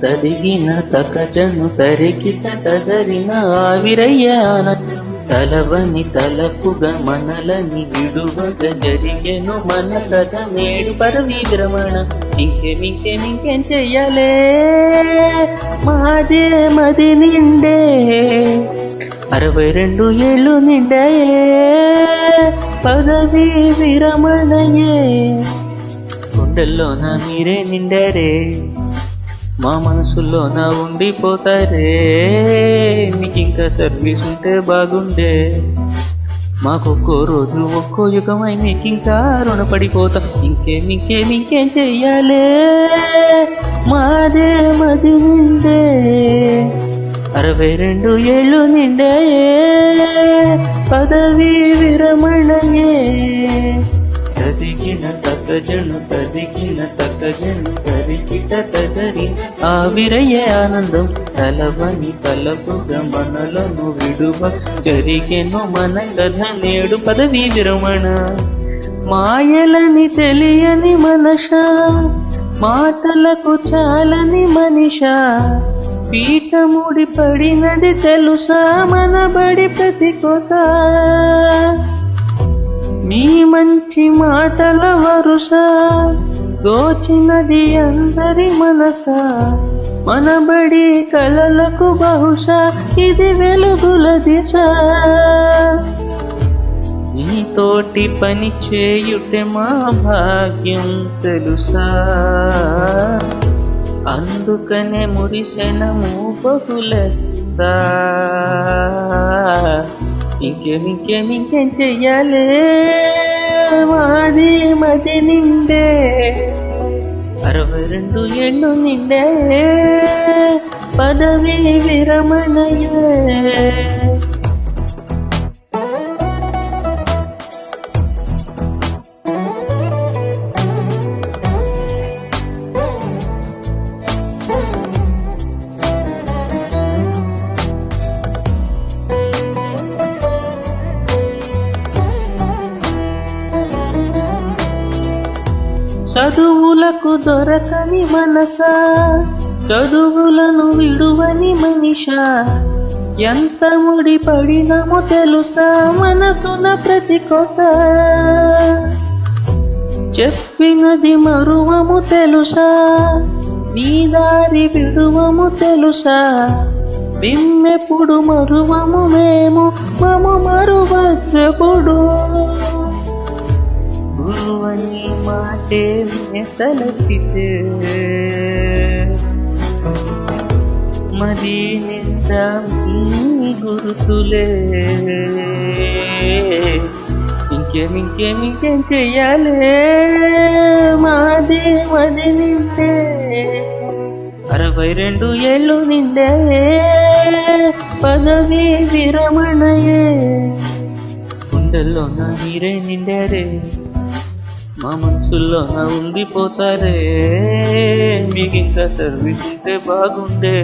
తదిగిన తకజను తరికిట తదరిన ఆవిరయ్య ఆనందం తలవని తలపుగా మనలని విడువగ జరిగెను మన కథ నేడు పరవి విరమణ ఇంకేం చెయ్యాలే మాదే మది నిండే 62 ఏళ్ళు నిండాయే పదవి విరమణయే గుండెల్లోన మీరే నిండారే మా మనసులోన ఉండిపోతారే మీకింకా సర్వీస్ ఉంటే బాగుండే మాకొక్కో రోజు ఒక్కో యుగమై మీకింకా రుణపడిపోతా ఇంకేం చెయ్యాలే మాదే మది నిండే 62 ఏళ్ళు నిండే పదవి విరమణయే తదిగిన తకజను తరికిట తదరి ఆవిరయ్యే ఆనందం తలవని తలపుగా మనలను విడువ జరిగెను మన కథ నేడు పదవి విరమణ మాయలని తెలియని మనష మాటలకు చాలని మనిష పీఠముడి పడినది తెలుసా మన బడి ప్రతి కోసా నీ మంచి మాటల వరుస దోచినది అందరి మనస మనబడి కలలకు బహుశా ఇది వెలుగుల దిశ నీతోటి పని చేయుటే మా భాగ్యం తెలుసా అందుకనే మురిసెనము బహుళస్తా ఇంకేం చెయ్యాలే మాది మది నిండే 62 ఏళ్ళు నిండే పదవి విరమణయే చదువులకు దొరకని మనస చదువులను విడువని మనిష ఎంత ముడి పడినమో తెలుసా మనసున ప్రతి కొత చెప్పినది మరువము తెలుసా నీ దారి విడువము తెలుసా విమ్మెప్పుడు మరువము మేము మము మరువచ్చప్పుడు గురువని మాటే తలచితే మది నిండా ఈ గురుతులే ఇంకేం చెయ్యాలే మాది మది నిండే 62 ఏళ్ళు నిండే పదవి విరమణయే గుండెల్లోన మీరే నిండారే మా మనసుల్లోన ఉండిపోతారే మీకింకా సర్వీస్ ఉంటే బాగుండే